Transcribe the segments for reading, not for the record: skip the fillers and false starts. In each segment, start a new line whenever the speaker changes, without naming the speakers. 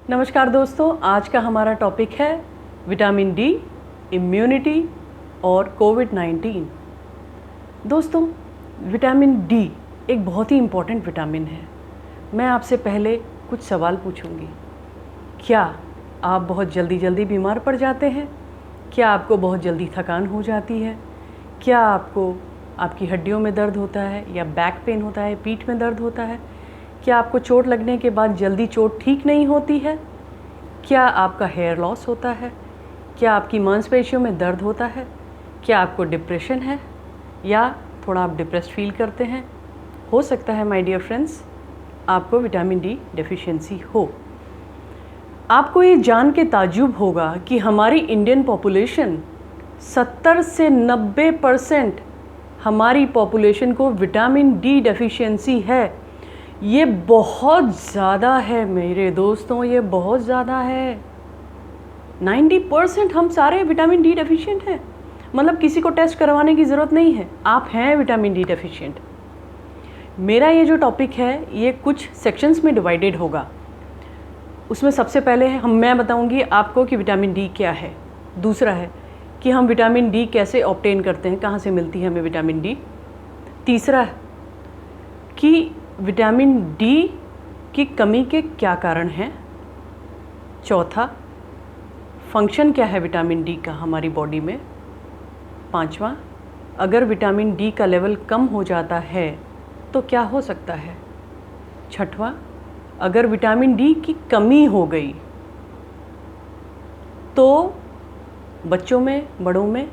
नमस्कार दोस्तों, आज का हमारा टॉपिक है विटामिन डी, इम्यूनिटी और कोविड-19। दोस्तों, विटामिन डी एक बहुत ही इम्पॉर्टेंट विटामिन है। मैं आपसे पहले कुछ सवाल पूछूंगी। क्या आप बहुत जल्दी बीमार पड़ जाते हैं? क्या आपको बहुत जल्दी थकान हो जाती है? क्या आपको आपकी हड्डियों में दर्द होता है या बैक पेन होता है, पीठ में दर्द होता है? क्या आपको चोट लगने के बाद जल्दी चोट ठीक नहीं होती है? क्या आपका हेयर लॉस होता है? क्या आपकी मांसपेशियों में दर्द होता है? क्या आपको डिप्रेशन है या थोड़ा आप डिप्रेस्ड फील करते हैं? हो सकता है माय डियर फ्रेंड्स, आपको विटामिन डी डेफिशिएंसी हो। आपको ये जान के ताज्जुब होगा कि हमारी इंडियन पॉपुलेशन 70 से 90% हमारी पॉपुलेशन को विटामिन डी डेफिशिएंसी है। ये बहुत ज़्यादा है मेरे दोस्तों, ये बहुत ज़्यादा है। 90% हम सारे विटामिन डी डेफिशिएंट हैं। मतलब किसी को टेस्ट करवाने की ज़रूरत नहीं है, आप हैं विटामिन डी डेफिशिएंट। मेरा ये जो टॉपिक है ये कुछ सेक्शंस में डिवाइडेड होगा। उसमें सबसे पहले मैं बताऊंगी आपको कि विटामिन डी क्या है। दूसरा है कि हम विटामिन डी कैसे ऑब्टेन करते हैं, कहाँ से मिलती है हमें विटामिन डी। तीसरा है कि विटामिन डी की कमी के क्या कारण हैं। चौथा, फंक्शन क्या है विटामिन डी का हमारी बॉडी में। पांचवा, अगर विटामिन डी का लेवल कम हो जाता है तो क्या हो सकता है। छठवां, अगर विटामिन डी की कमी हो गई तो बच्चों में, बड़ों में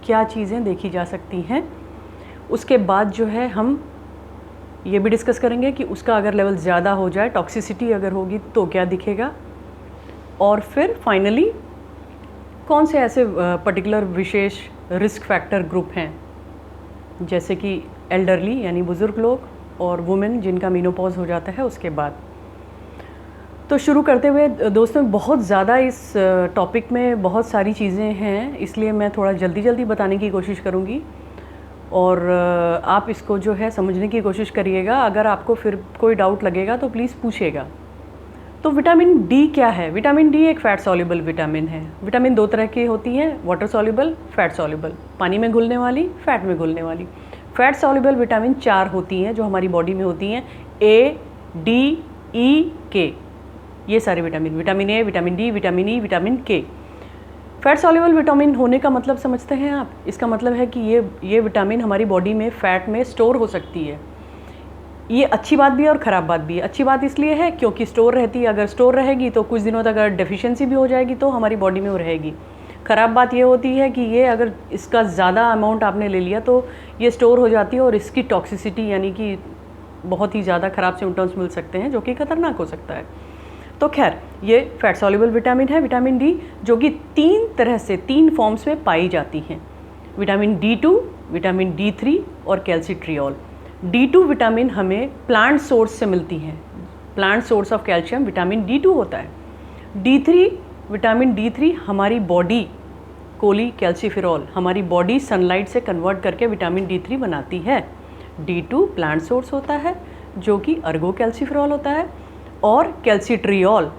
क्या चीज़ें देखी जा सकती हैं। उसके बाद जो है हम ये भी डिस्कस करेंगे कि उसका अगर लेवल ज़्यादा हो जाए, टॉक्सिसिटी अगर होगी तो क्या दिखेगा। और फिर फाइनली कौन से ऐसे पर्टिकुलर विशेष रिस्क फैक्टर ग्रुप हैं, जैसे कि एल्डरली यानी बुज़ुर्ग लोग और वुमेन जिनका मेनोपॉज हो जाता है उसके बाद। तो शुरू करते हुए दोस्तों, बहुत ज़्यादा इस टॉपिक में बहुत सारी चीज़ें हैं, इसलिए मैं थोड़ा जल्दी बताने की कोशिश करूँगी और आप इसको जो है समझने की कोशिश करिएगा। अगर आपको फिर कोई डाउट लगेगा तो प्लीज़ पूछिएगा। तो विटामिन डी क्या है? विटामिन डी एक फ़ैट सॉल्युबल विटामिन है। विटामिन दो तरह की होती हैं, वाटर सॉल्युबल, फ़ैट सॉल्युबल। पानी में घुलने वाली, फ़ैट में घुलने वाली। फ़ैट सॉल्युबल विटामिन 4 होती हैं जो हमारी बॉडी में होती हैं, ए, डी, ई, के। ये सारे vitamin, vitamin A, vitamin D, vitamin E, vitamin के। फ़ैट सॉल्युबल विटामिन होने का मतलब समझते हैं आप? इसका मतलब है कि ये विटामिन हमारी बॉडी में फ़ैट में स्टोर हो सकती है। ये अच्छी बात भी है और ख़राब बात भी है। अच्छी बात इसलिए है क्योंकि स्टोर रहती है, अगर स्टोर रहेगी तो कुछ दिनों तक अगर डेफिशिएंसी भी हो जाएगी तो हमारी बॉडी में वो रहेगी। ख़राब बात ये होती है कि ये अगर इसका ज़्यादा अमाउंट आपने ले लिया तो ये स्टोर हो जाती है और इसकी टॉक्सिसिटी यानी कि बहुत ही ज़्यादा ख़राब सिम्टम्स मिल सकते हैं जो कि ख़तरनाक हो सकता है। तो खैर, ये फ़ैट सॉल्युबल विटामिन है विटामिन डी, जो कि 3 फॉर्म्स में पाई जाती हैं। विटामिन D2, विटामिन D3 और कैल्सीट्रियोल। D2 विटामिन हमें प्लांट सोर्स से मिलती हैं। Plant source of calcium vitamin D2 होता है। D3, विटामिन D3 हमारी बॉडी, कोली कैल्सीफेरॉल, हमारी बॉडी सनलाइट से कन्वर्ट करके विटामिन D3 बनाती है। D2 प्लांट सोर्स होता है जो कि अर्गो कैल्सीफेरॉल होता है। और कैल्सीट्रियोल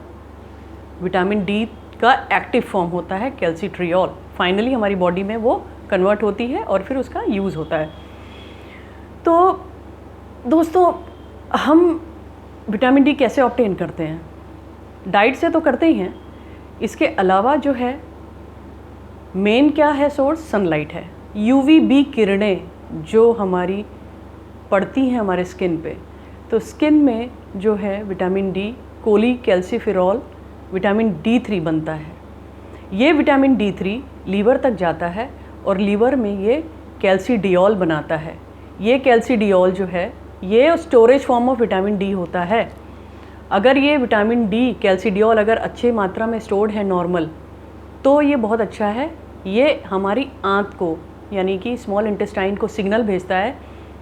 विटामिन डी का एक्टिव फॉर्म होता है, कैल्सीट्रियोल। फाइनली हमारी बॉडी में वो कन्वर्ट होती है और फिर उसका यूज़ होता है। तो दोस्तों, हम विटामिन डी कैसे ऑब्टेन करते हैं? डाइट से तो करते ही हैं, इसके अलावा जो है मेन क्या है सोर्स? सनलाइट है। यूवीबी किरणें जो हमारी पड़ती हैं हमारे स्किन पे, तो स्किन में जो है vitamin D, cholecalciferol, vitamin D3 बनता है। ये विटामिन D3 लीवर तक जाता है और लीवर में ये कैल्सीडियोल बनाता है। ये कैल्सीडियोल जो है ये storage form of vitamin D होता है। अगर ये विटामिन डी कैल्सीडियोल अगर अच्छे मात्रा में स्टोर्ड है नॉर्मल, तो ये बहुत अच्छा है। ये हमारी आंत को यानी कि स्मॉल इंटेस्टाइन को सिग्नल भेजता है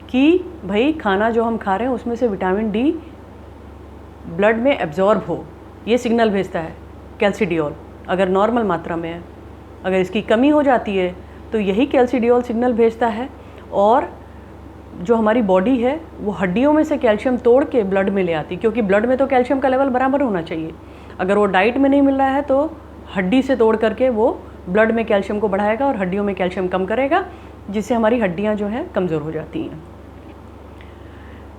कि भाई खाना जो हम खा रहे हैं उसमें से विटामिन डी ब्लड में एब्जॉर्ब हो। ये सिग्नल भेजता है कैल्सीडियोल, अगर नॉर्मल मात्रा में है। अगर इसकी कमी हो जाती है तो यही कैल्सीडियोल सिग्नल भेजता है और जो हमारी बॉडी है वो हड्डियों में से कैल्शियम तोड़ के ब्लड में ले आती, क्योंकि ब्लड में तो कैल्शियम का लेवल बराबर होना चाहिए। अगर वो डाइट में नहीं मिल रहा है तो हड्डी से तोड़ करके वो ब्लड में कैल्शियम को बढ़ाएगा और हड्डियों में कैल्शियम कम करेगा, जिससे हमारी हड्डियाँ जो हैं कमज़ोर हो जाती हैं।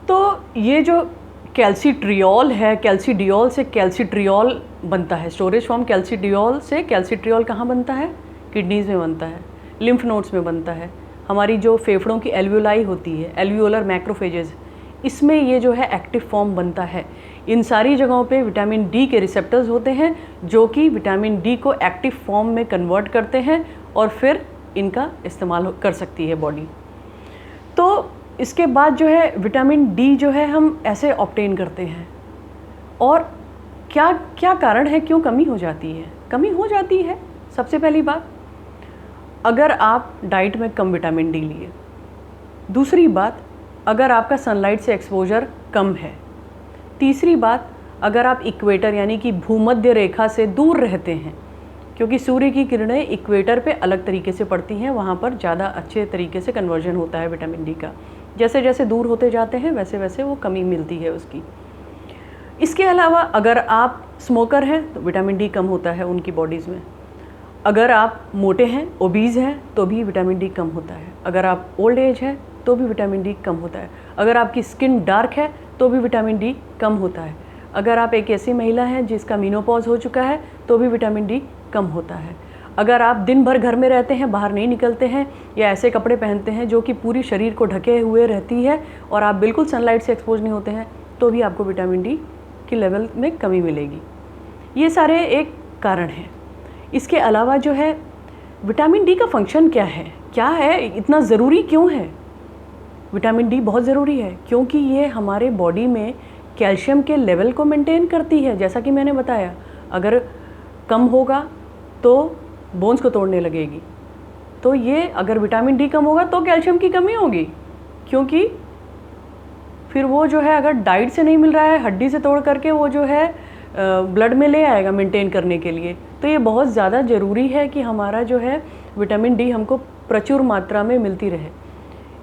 तो ये जो कैल्सीट्रियोल है, कैल्सीडियोल से कैल्सीट्रियोल बनता है, स्टोरेज फॉर्म कैल्सीडियोल से कैल्सीट्रियोल कहाँ बनता है? किडनीज़ में बनता है, लिम्फ नोड्स में बनता है, हमारी जो फेफड़ों की एल्वियोलाई होती है, एल्वियोलर मैक्रोफेजेस, इसमें ये जो है एक्टिव फॉर्म बनता है। इन सारी जगहों पे विटामिन डी के रिसेप्टर्स होते हैं जो कि विटामिन डी को एक्टिव फॉर्म में कन्वर्ट करते हैं और फिर इनका इस्तेमाल कर सकती है बॉडी। तो इसके बाद जो है विटामिन डी जो है हम ऐसे ऑब्टेन करते हैं, और क्या क्या कारण है क्यों कमी हो जाती है? कमी हो जाती है, सबसे पहली बात अगर आप डाइट में कम विटामिन डी लिए, दूसरी बात अगर आपका सनलाइट से एक्सपोजर कम है, तीसरी बात अगर आप इक्वेटर यानी कि भूमध्य रेखा से दूर रहते हैं, क्योंकि सूर्य की किरणें इक्वेटर पे अलग तरीके से पड़ती हैं, वहाँ पर ज़्यादा अच्छे तरीके से कन्वर्जन होता है विटामिन डी का। जैसे जैसे दूर होते जाते हैं वैसे वैसे वो कमी मिलती है उसकी। इसके अलावा अगर आप स्मोकर हैं तो विटामिन डी कम होता है उनकी बॉडीज़ में। अगर आप मोटे हैं, ओबीज़ हैं, तो भी विटामिन डी कम होता है। अगर आप ओल्ड एज हैं तो भी विटामिन डी कम होता है। अगर आपकी स्किन डार्क है तो भी विटामिन डी कम होता है। अगर आप एक ऐसी महिला हैं जिसका मीनोपॉज हो चुका है तो भी विटामिन डी कम होता है। अगर आप दिन भर घर में रहते हैं, बाहर नहीं निकलते हैं, या ऐसे कपड़े पहनते हैं जो कि पूरी शरीर को ढके हुए रहती है और आप बिल्कुल सनलाइट से एक्सपोज नहीं होते हैं, तो भी आपको विटामिन डी की लेवल में कमी मिलेगी। ये सारे एक कारण हैं। इसके अलावा जो है विटामिन डी का फंक्शन क्या है, इतना ज़रूरी क्यों है? विटामिन डी बहुत ज़रूरी है क्योंकि ये हमारे बॉडी में कैल्शियम के लेवल को मेंटेन करती है। जैसा कि मैंने बताया, अगर कम होगा तो बोन्स को तोड़ने लगेगी, तो ये अगर विटामिन डी कम होगा तो कैल्शियम की कमी होगी, क्योंकि फिर वो जो है अगर डाइट से नहीं मिल रहा है, हड्डी से तोड़ करके वो जो है ब्लड में ले आएगा मेंटेन करने के लिए। तो ये बहुत ज़्यादा ज़रूरी है कि हमारा जो है विटामिन डी हमको प्रचुर मात्रा में मिलती रहे।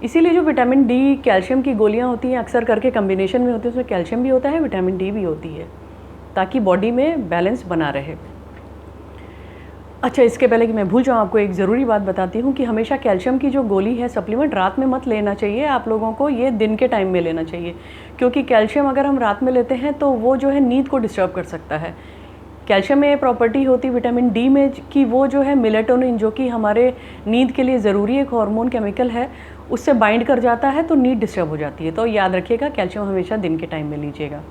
इसीलिए जो विटामिन डी कैल्शियम की गोलियां होती हैं अक्सर करके कम्बिनेशन में होती है, उसमें कैल्शियम भी होता है, विटामिन डी भी होती है, ताकि बॉडी में बैलेंस बना रहे। अच्छा, इसके पहले कि मैं भूल जाऊँ, आपको एक ज़रूरी बात बताती हूँ कि हमेशा कैल्शियम की जो गोली है सप्लीमेंट रात में मत लेना चाहिए आप लोगों को, ये दिन के टाइम में लेना चाहिए, क्योंकि कैल्शियम अगर हम रात में लेते हैं तो वो जो है नींद को डिस्टर्ब कर सकता है। कैल्शियम में ये प्रॉपर्टी होती है विटामिन डी में कि वो जो है मेलेटोनिन, जो कि हमारे नींद के लिए ज़रूरी एक हार्मोन केमिकल है, उससे बाइंड कर जाता है तो नींद डिस्टर्ब हो जाती है। तो याद रखिएगा कैल्शियम हमेशा दिन के टाइम में लीजिएगा।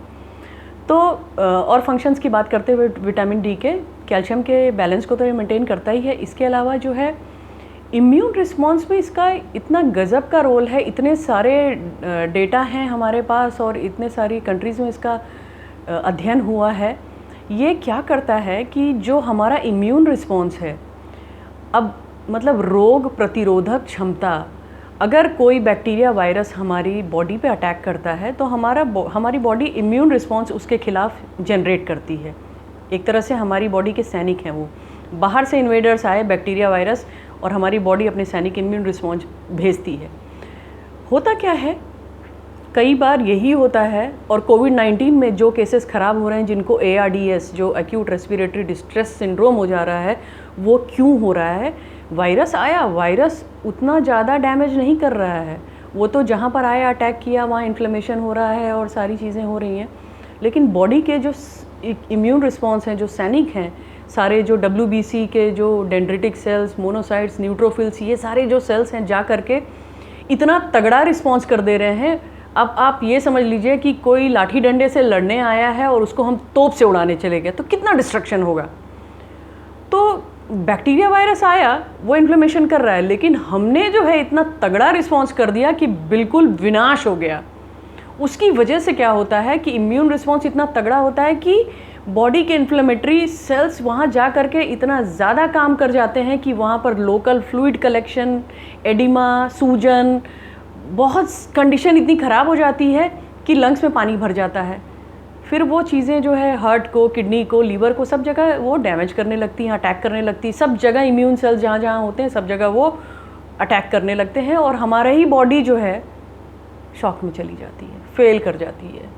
तो और फंक्शंस की बात करते हुए विटामिन डी के कैल्शियम के बैलेंस को तो ये मेंटेन करता ही है। इसके अलावा जो है इम्यून रिस्पॉन्स में इसका इतना गज़ब का रोल है, इतने सारे डेटा हैं हमारे पास और इतने सारी कंट्रीज़ में इसका अध्ययन हुआ है। ये क्या करता है कि जो हमारा इम्यून रिस्पॉन्स है, अब मतलब रोग प्रतिरोधक क्षमता, अगर कोई बैक्टीरिया वायरस हमारी बॉडी पे अटैक करता है तो हमारी बॉडी इम्यून रिस्पॉन्स उसके खिलाफ जनरेट करती है। एक तरह से हमारी बॉडी के सैनिक हैं वो। बाहर से इन्वेडर्स आए, बैक्टीरिया वायरस, और हमारी बॉडी अपने सैनिक इम्यून रिस्पॉन्स भेजती है। होता क्या है, कई बार यही होता है, और कोविड-19 में जो केसेस ख़राब हो रहे हैं, जिनको ARDS जो एक्यूट रेस्पिरेटरी डिस्ट्रेस सिंड्रोम हो जा रहा है, वो क्यों हो रहा है? वायरस आया, वायरस उतना ज़्यादा डैमेज नहीं कर रहा है, वो तो जहाँ पर आया अटैक किया वहाँ इन्फ्लेमेशन हो रहा है और सारी चीज़ें हो रही हैं, लेकिन बॉडी के जो इम्यून रिस्पॉन्स हैं, जो सैनिक हैं, सारे जो WBC के जो डेंड्रिटिक सेल्स, मोनोसाइट्स, न्यूट्रोफिल्स, ये सारे जो सेल्स हैं जा करके इतना तगड़ा रिस्पॉन्स कर दे रहे हैं। अब आप ये समझ लीजिए कि कोई लाठी डंडे से लड़ने आया है और उसको हम तोप से उड़ाने चले गए तो कितना डिस्ट्रक्शन होगा। तो बैक्टीरिया वायरस आया, वो इन्फ्लेमेशन कर रहा है, लेकिन हमने जो है इतना तगड़ा रिस्पॉन्स कर दिया कि बिल्कुल विनाश हो गया। उसकी वजह से क्या होता है कि इम्यून रिस्पॉन्स इतना तगड़ा होता है कि बॉडी के इन्फ्लेमेटरी सेल्स वहाँ जा करके इतना ज़्यादा काम कर जाते हैं कि वहाँ पर लोकल फ्लूइड कलेक्शन, एडिमा, सूजन, बहुत कंडीशन इतनी ख़राब हो जाती है कि लंग्स में पानी भर जाता है। फिर वो चीज़ें जो है हार्ट को, किडनी को, लीवर को, सब जगह वो डैमेज करने लगती हैं, अटैक करने लगती है। सब जगह इम्यून सेल्स जहाँ जहाँ होते हैं सब जगह वो अटैक करने लगते हैं और हमारा ही बॉडी जो है शॉक में चली जाती है, फेल कर जाती है।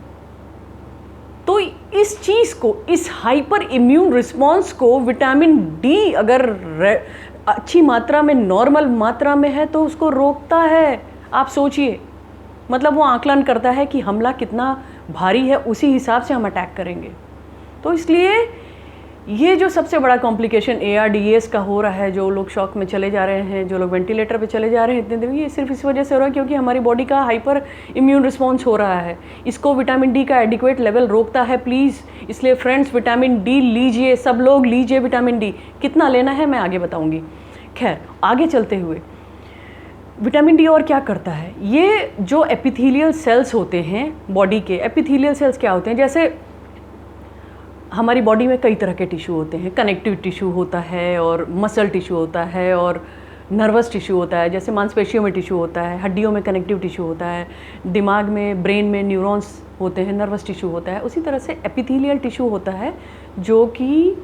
तो इस चीज़ को, इस हाइपर इम्यून रिस्पॉन्स को विटामिन डी अगर अच्छी मात्रा में, नॉर्मल मात्रा में है तो उसको रोकता है। आप सोचिए, मतलब वो आकलन करता है कि हमला कितना भारी है, उसी हिसाब से हम अटैक करेंगे। तो इसलिए ये जो सबसे बड़ा कॉम्प्लिकेशन ARDS का हो रहा है, जो लोग शॉक में चले जा रहे हैं, जो लोग वेंटिलेटर पे चले जा रहे हैं इतने दिन, ये सिर्फ इस वजह से हो रहा है क्योंकि हमारी बॉडी का हाइपर इम्यून रिस्पॉन्स हो रहा है। इसको विटामिन डी का एडिक्वेट लेवल रोकता है प्लीज़। इसलिए फ्रेंड्स, विटामिन डी लीजिए, सब लोग लीजिए विटामिन डी। कितना लेना है मैं आगे बताऊँगी। खैर, आगे चलते हुए विटामिन डी और क्या करता है, ये जो एपिथेलियल सेल्स होते हैं बॉडी के, एपिथेलियल सेल्स क्या होते हैं, जैसे हमारी बॉडी में कई तरह के टिश्यू होते हैं। कनेक्टिव टिश्यू होता है और मसल टिश्यू होता है और नर्वस टिश्यू होता है, जैसे मांसपेशियों में टिश्यू होता है, हड्डियों में कनेक्टिव टिश्यू होता है, दिमाग में, ब्रेन में न्यूरॉन्स होते हैं, नर्वस टिश्यू होता है। उसी तरह से एपिथेलियल टिश्यू होता है जो कि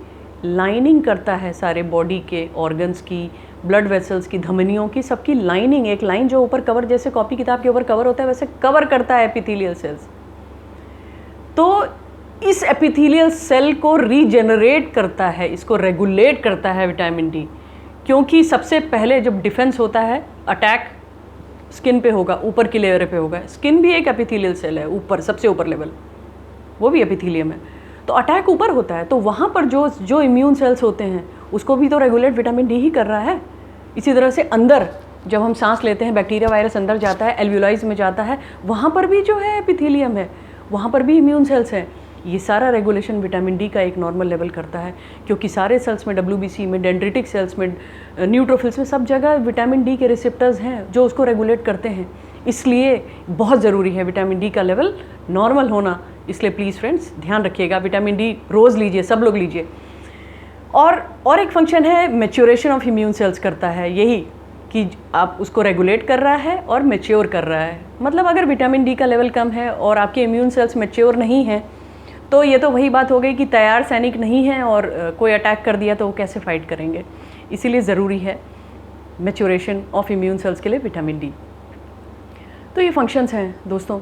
लाइनिंग करता है सारे बॉडी के ऑर्गन्स की, ब्लड वेसल्स की, धमनियों की, सबकी लाइनिंग, एक लाइन जो ऊपर कवर, जैसे कॉपी किताब के ऊपर कवर होता है वैसे कवर करता है एपिथेलियल सेल्स। तो इस एपिथेलियल सेल को रीजेनरेट करता है, इसको रेगुलेट करता है विटामिन डी, क्योंकि सबसे पहले जब डिफेंस होता है, अटैक स्किन पे होगा, ऊपर की लेयर पे होगा। स्किन भी एक एपिथेलियल सेल है, ऊपर, सबसे ऊपर लेवल, वो भी एपिथेलियम है। तो अटैक ऊपर होता है, तो वहाँ पर जो इम्यून सेल्स होते हैं उसको भी तो रेगुलेट विटामिन डी ही कर रहा है। इसी तरह से अंदर जब हम सांस लेते हैं, बैक्टीरिया वायरस अंदर जाता है, एल्वियोलाइज में जाता है, वहाँ पर भी जो है एपिथेलियम है, वहाँ पर भी इम्यून सेल्स हैं। ये सारा रेगुलेशन विटामिन डी का एक नॉर्मल लेवल करता है, क्योंकि सारे सेल्स में, WBC में, डेंड्रिटिक सेल्स में, न्यूट्रोफिल्स में, सब जगह विटामिन डी के रिसेप्टर्स हैं जो उसको रेगुलेट करते हैं। इसलिए बहुत ज़रूरी है विटामिन डी का लेवल नॉर्मल होना। इसलिए प्लीज़ फ्रेंड्स ध्यान रखिएगा, विटामिन डी रोज़ लीजिए, सब लोग लीजिए। और एक फंक्शन है, मैच्योरेशन ऑफ इम्यून सेल्स करता है, यही कि आप उसको रेगुलेट कर रहा है और मैच्योर कर रहा है। मतलब अगर विटामिन डी का लेवल कम है और आपके इम्यून सेल्स मैच्योर नहीं हैं, तो ये तो वही बात हो गई कि तैयार सैनिक नहीं हैं और कोई अटैक कर दिया तो वो कैसे फाइट करेंगे। इसीलिए ज़रूरी है मैच्योरेशन ऑफ इम्यून सेल्स के लिए विटामिन डी। तो ये फंक्शंस हैं दोस्तों।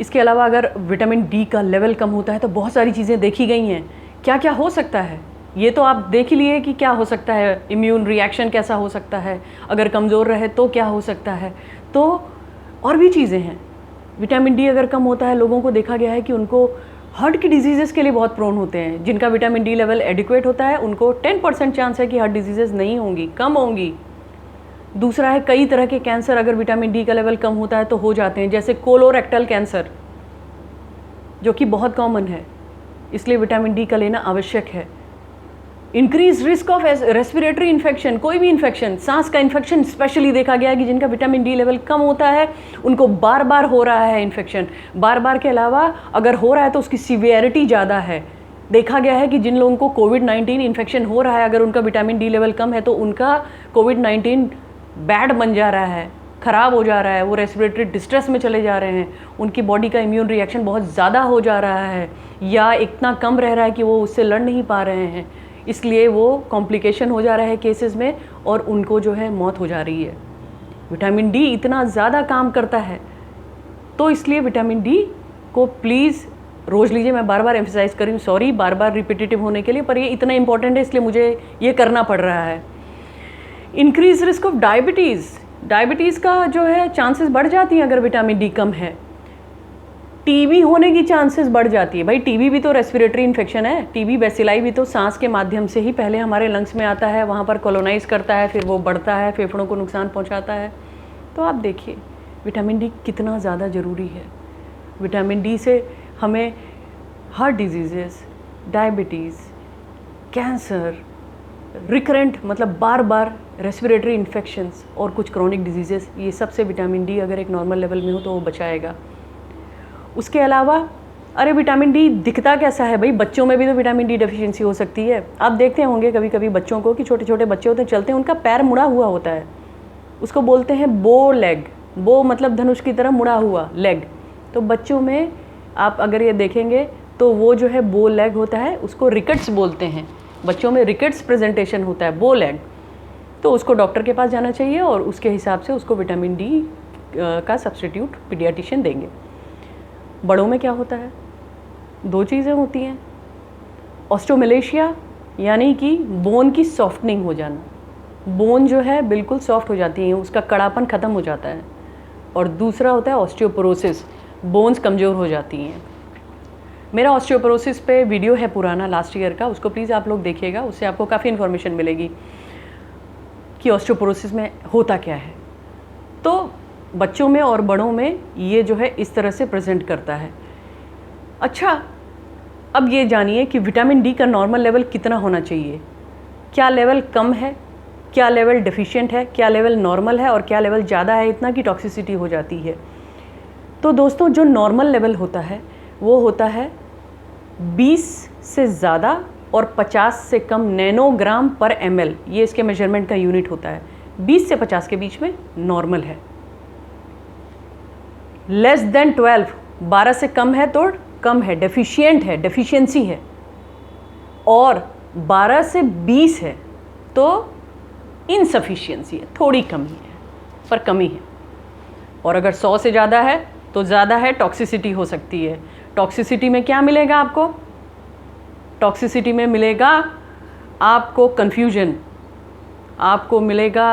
इसके अलावा अगर विटामिन डी का लेवल कम होता है तो बहुत सारी चीज़ें देखी गई हैं। क्या क्या हो सकता है ये तो आप देख ही लिए कि क्या हो सकता है, इम्यून रिएक्शन कैसा हो सकता है, अगर कमज़ोर रहे तो क्या हो सकता है। तो और भी चीज़ें हैं। विटामिन डी अगर कम होता है, लोगों को देखा गया है कि उनको हार्ट की डिजीज़ेज़ के लिए बहुत प्रोन होते हैं। जिनका विटामिन डी लेवल एडिक्वेट होता है उनको 10% चांस है कि हार्ट डिजीज़ेज़ नहीं होंगी, कम होंगी। दूसरा है, कई तरह के कैंसर अगर विटामिन डी का लेवल कम होता है तो हो जाते हैं, जैसे कोलोरेक्टल कैंसर जो कि बहुत कॉमन है। इसलिए विटामिन डी का लेना आवश्यक है। Increase risk of respiratory infection, कोई भी इन्फेक्शन, सांस का इन्फेक्शन स्पेशली देखा गया है कि जिनका विटामिन डी लेवल कम होता है उनको बार बार हो रहा है इन्फेक्शन। बार बार के अलावा अगर हो रहा है तो उसकी सीवियरिटी ज़्यादा है। देखा गया है कि जिन लोगों को कोविड-19 इन्फेक्शन हो रहा है, अगर उनका विटामिन डी लेवल कम है तो उनका कोविड-19 बैड बन जा रहा है, ख़राब हो जा रहा है, वो रेस्पिरेटरी डिस्ट्रेस में चले जा रहे हैं, उनकी बॉडी का इम्यून रिएक्शन बहुत ज़्यादा हो जा रहा है या इतना कम रह रहा है कि वो उससे लड़ नहीं पा रहे हैं। इसलिए वो कॉम्प्लिकेशन हो जा रहा है केसेस में और उनको जो है मौत हो जा रही है। विटामिन डी इतना ज़्यादा काम करता है, तो इसलिए विटामिन डी को प्लीज़ रोज़ लीजिए। मैं बार बार एम्फसाइज कर रही हूँ, सॉरी बार बार रिपीटेटिव होने के लिए, पर ये इतना इंपॉर्टेंट है इसलिए मुझे ये करना पड़ रहा है। इंक्रीज रिस्क ऑफ डायबिटीज़ का जो है चांसेस बढ़ जाती हैं अगर विटामिन डी कम है। टीबी होने की चांसेस बढ़ जाती है। भाई टीबी भी तो रेस्पिरेटरी इन्फेक्शन है। टीबी बैसिलाई भी तो सांस के माध्यम से ही पहले हमारे लंग्स में आता है, वहाँ पर कॉलोनाइज करता है, फिर वो बढ़ता है, फेफड़ों को नुकसान पहुँचाता है। तो आप देखिए विटामिन डी कितना ज़्यादा ज़रूरी है। विटामिन डी से हमें heart diseases, diabetes, cancer, recurrent मतलब बार बार रेस्पिरेटरी इन्फेक्शंस और कुछ क्रॉनिक डिजीज़ेस, ये सब से विटामिन डी अगर एक नॉर्मल लेवल में हो तो वो बचाएगा। उसके अलावा अरे विटामिन डी दिखता कैसा है भाई, बच्चों में भी तो विटामिन डी डेफिशिएंसी हो सकती है। आप देखते होंगे कभी कभी बच्चों को कि छोटे छोटे बच्चे होते हैं, चलते हैं, उनका पैर मुड़ा हुआ होता है, उसको बोलते हैं बो लेग। बो मतलब धनुष की तरह मुड़ा हुआ लेग। तो बच्चों में आप अगर ये देखेंगे तो वो जो है बो लेग होता है, उसको रिकेट्स बोलते हैं। बच्चों में रिकेट्स प्रेजेंटेशन होता है, बो लेग। तो उसको डॉक्टर के पास जाना चाहिए और उसके हिसाब से उसको विटामिन डी का सब्स्टिट्यूट पीडियाट्रिशियन देंगे। बड़ों में क्या होता है, दो चीज़ें होती हैं, ऑस्टियोमलेशिया यानी कि बोन की सॉफ्टनिंग हो जाना, बोन जो है बिल्कुल सॉफ्ट हो जाती है, उसका कड़ापन ख़त्म हो जाता है, और दूसरा होता है ऑस्टियोपोरोसिस, बोन्स कमज़ोर हो जाती हैं। मेरा ऑस्टियोपोरोसिस पे वीडियो है पुराना लास्ट ईयर का, उसको प्लीज़ आप लोग देखिएगा, उससे आपको काफ़ी इन्फॉर्मेशन मिलेगी कि ऑस्टियोपोरोसिस में होता क्या है। तो बच्चों में और बड़ों में ये जो है इस तरह से प्रेजेंट करता है। अच्छा, अब ये जानिए कि विटामिन डी का नॉर्मल लेवल कितना होना चाहिए, क्या लेवल कम है, क्या लेवल डेफिशिएंट है, क्या लेवल नॉर्मल है और क्या लेवल ज़्यादा है, इतना की टॉक्सिसिटी हो जाती है। तो दोस्तों, जो नॉर्मल लेवल होता है वो होता है 20 से ज़्यादा और 50 से कम नैनोग्राम पर ml, ये इसके मेजरमेंट का यूनिट होता है। 20 से 50 के बीच में नॉर्मल है। लेस देन 12, 12 से कम है तो कम है, डेफिशिएंट है, डेफिशिएंसी है, और 12 से 20 है तो इनसफिशिएंसी है, थोड़ी कमी है, पर कमी है। और अगर 100 से ज़्यादा है तो ज़्यादा है, टॉक्सिसिटी हो सकती है। टॉक्सिसिटी में क्या मिलेगा आपको? टॉक्सिसिटी में मिलेगा आपको कन्फ्यूजन, आपको मिलेगा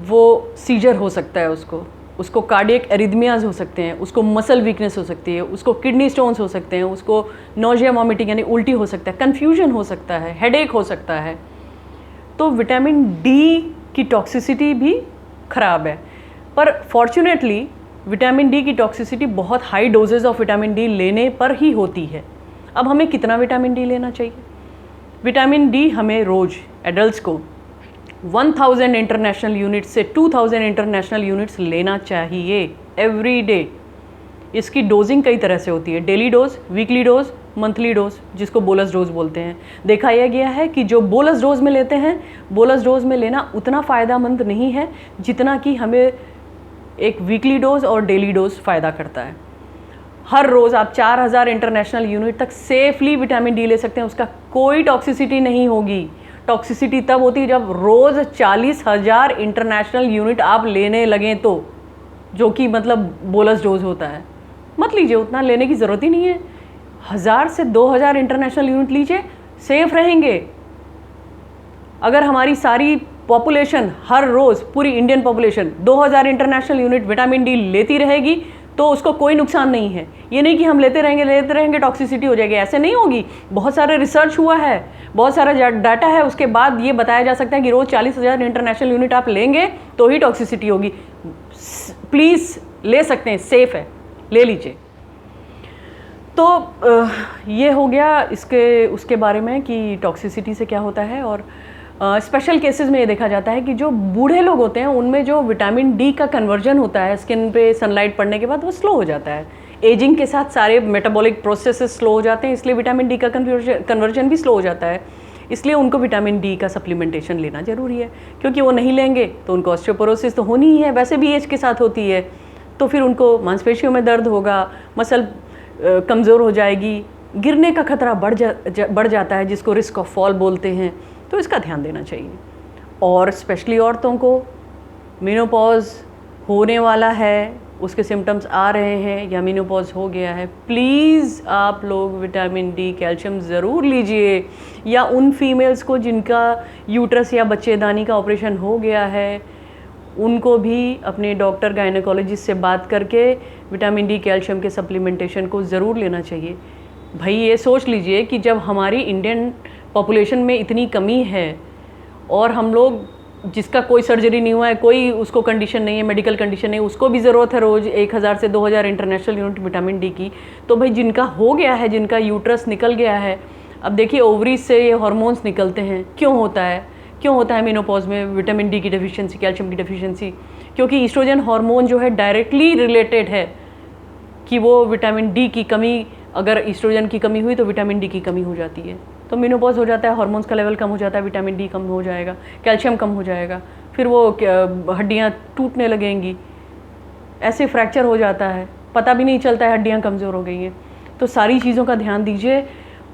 वो सीजर हो सकता है, उसको कार्डियक एरिथमियाज हो सकते हैं, उसको मसल वीकनेस हो सकती है, उसको किडनी स्टोन्स हो सकते हैं, उसको नोजिया वॉमिटिंग यानी उल्टी हो सकता है, कन्फ्यूजन हो सकता है, हेडेक हो सकता है। तो विटामिन डी की टॉक्सिसिटी भी ख़राब है, पर फॉर्चुनेटली विटामिन डी की टॉक्सिसिटी बहुत high doses of vitamin D लेने पर ही होती है। अब हमें कितना विटामिन डी लेना चाहिए? विटामिन डी हमें रोज़ एडल्ट्स को 1000 इंटरनेशनल यूनिट्स से 2000 इंटरनेशनल यूनिट्स लेना चाहिए एवरी डे। इसकी डोजिंग कई तरह से होती है, daily dose, weekly dose, monthly dose, जिसको बोलस डोज बोलते हैं। देखा यह गया है कि जो बोलस डोज में लेते हैं, बोलस डोज में लेना उतना फ़ायदेमंद नहीं है जितना कि हमें एक वीकली डोज और डेली डोज फ़ायदा करता है। हर रोज़ आप 4000 इंटरनेशनल यूनिट तक सेफली विटामिन डी ले सकते हैं, उसका कोई टॉक्सिसिटी नहीं होगी। टॉक्सिसिटी तब होती है जब रोज़ 40,000 इंटरनेशनल यूनिट आप लेने लगें तो, जो कि मतलब बोलस डोज होता है। मत लीजिए, उतना लेने की ज़रूरत ही नहीं है। 1000 से 2000 इंटरनेशनल यूनिट लीजिए, सेफ रहेंगे। अगर हमारी सारी पॉपुलेशन हर रोज़, पूरी Indian population 2000 international unit vitamin D लेती रहेगी तो उसको कोई नुकसान नहीं है। ये नहीं कि हम लेते रहेंगे टॉक्सिसिटी हो जाएगी, ऐसे नहीं होगी। बहुत सारे रिसर्च हुआ है, बहुत सारा डाटा है, उसके बाद ये बताया जा सकता है कि रोज़ 40,000 इंटरनेशनल यूनिट आप लेंगे तो ही टॉक्सिसिटी होगी। प्लीज़ ले सकते हैं, सेफ़ है, ले लीजिए। तो ये हो गया उसके बारे में कि टॉक्सिसिटी से क्या होता है। और स्पेशल केसेस में ये देखा जाता है कि जो बूढ़े लोग होते हैं उनमें जो विटामिन डी का कन्वर्जन होता है स्किन पे सनलाइट पड़ने के बाद, वो स्लो हो जाता है। एजिंग के साथ सारे मेटाबॉलिक प्रोसेसेस स्लो हो जाते हैं, इसलिए विटामिन डी का कन्वर्जन भी स्लो हो जाता है। इसलिए उनको विटामिन डी का सप्लीमेंटेशन लेना ज़रूरी है, क्योंकि वो नहीं लेंगे तो उनको ऑस्टियोपोरोसिस तो होनी ही है, वैसे भी एज के साथ होती है। तो फिर उनको मांसपेशियों में दर्द होगा, मसल कमज़ोर हो जाएगी, गिरने का खतरा बढ़ जाता है, जिसको रिस्क ऑफ फॉल बोलते हैं। तो इसका ध्यान देना चाहिए। और स्पेशली औरतों को मेनोपॉज होने वाला है, उसके सिम्टम्स आ रहे हैं या मेनोपॉज हो गया है, प्लीज़ आप लोग विटामिन डी, कैल्शियम ज़रूर लीजिए। या उन फीमेल्स को जिनका यूट्रस या बच्चेदानी का ऑपरेशन हो गया है, उनको भी अपने डॉक्टर गायनेकोलॉजिस्ट से बात करके विटामिन डी, कैल्शियम के सप्लीमेंटेशन को ज़रूर लेना चाहिए। भाई ये सोच लीजिए कि जब हमारी इंडियन पॉपुलेशन में इतनी कमी है और हम लोग जिसका कोई सर्जरी नहीं हुआ है, कोई उसको कंडीशन नहीं है, मेडिकल कंडीशन नहीं, उसको भी ज़रूरत है रोज़ 1000 से 2000 इंटरनेशनल यूनिट विटामिन डी की। तो भाई जिनका हो गया है, जिनका यूट्रस निकल गया है, अब देखिए ओवरीज से ये हार्मोन्स निकलते हैं, क्यों होता है मेनोपॉज में विटामिन डी की डेफिशिएंसी, कैल्शियम की डेफिशिएंसी? क्योंकि ईस्ट्रोजन हार्मोन जो है डायरेक्टली रिलेटेड है कि वो विटामिन डी की कमी, अगर ईस्ट्रोजन की कमी हुई तो विटामिन डी की कमी हो जाती है, तो मेनोपॉज हो जाता है, हार्मोन्स का लेवल कम हो जाता है, विटामिन डी कम हो जाएगा, कैल्शियम कम हो जाएगा, फिर वो हड्डियाँ टूटने लगेंगी, ऐसे फ्रैक्चर हो जाता है, पता भी नहीं चलता है हड्डियाँ कमज़ोर हो गई हैं। तो सारी चीज़ों का ध्यान दीजिए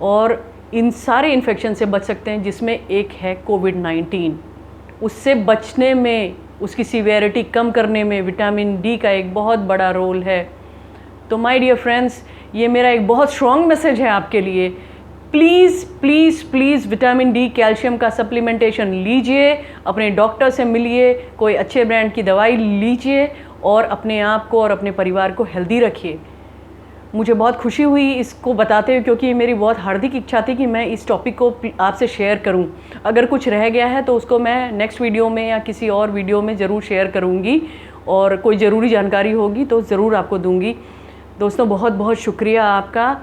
और इन सारे इन्फेक्शन से बच सकते हैं, जिसमें एक है कोविड-19। उससे बचने में, उसकी सीवियरिटी कम करने में विटामिन डी का एक बहुत बड़ा रोल है। तो माय डियर फ्रेंड्स, ये मेरा एक बहुत स्ट्रॉन्ग मैसेज है आपके लिए। Please please please vitamin D calcium का सप्लीमेंटेशन लीजिए, अपने डॉक्टर से मिलिए, कोई अच्छे ब्रांड की दवाई लीजिए और अपने आप को और अपने परिवार को हेल्दी रखिए। मुझे बहुत खुशी हुई इसको बताते हुए, क्योंकि मेरी बहुत हार्दिक इच्छा थी कि मैं इस टॉपिक को आपसे शेयर करूं। अगर कुछ रह गया है तो उसको मैं नेक्स्ट वीडियो में या किसी और वीडियो में ज़रूर शेयर करूंगी, और कोई ज़रूरी जानकारी होगी तो ज़रूर आपको दूंगी। दोस्तों, बहुत बहुत शुक्रिया आपका,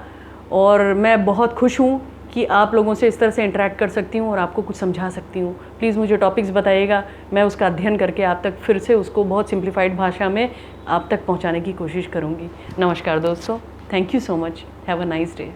और मैं बहुत खुश हूँ कि आप लोगों से इस तरह से इंटरेक्ट कर सकती हूँ और आपको कुछ समझा सकती हूँ। प्लीज़ मुझे टॉपिक्स बताइएगा, मैं उसका अध्ययन करके आप तक फिर से उसको बहुत सिंप्लीफाइड भाषा में आप तक पहुँचाने की कोशिश करूँगी। नमस्कार दोस्तों, thank you so much, have a nice day.